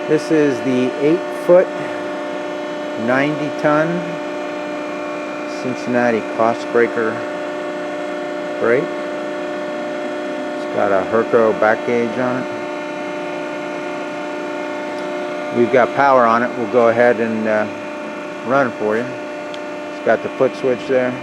This is the 8-foot, 90-ton Cincinnati cost breaker brake. It's got a Herco back gauge on it. We've got power on it. We'll go ahead and run it for you. It's got the foot switch there.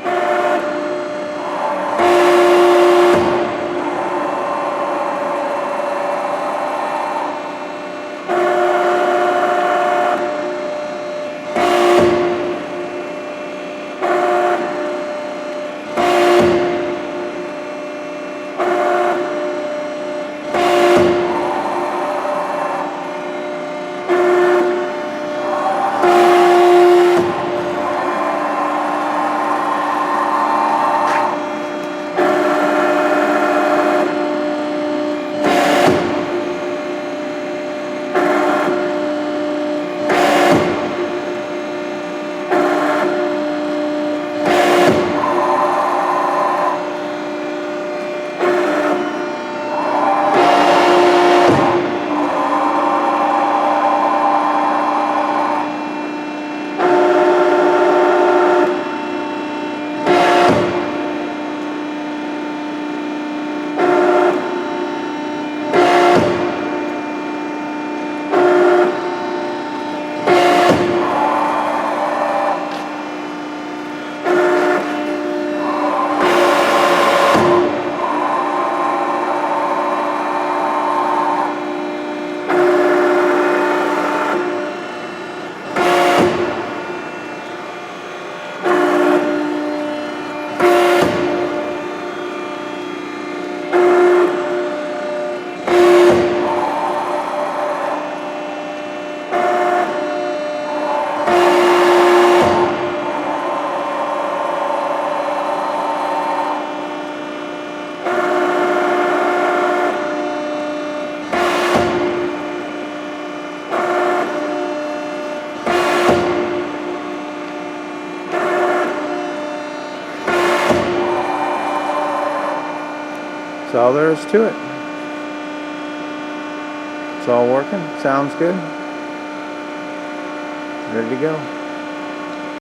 That's all there is to it. It's all working. Sounds good. Ready to go.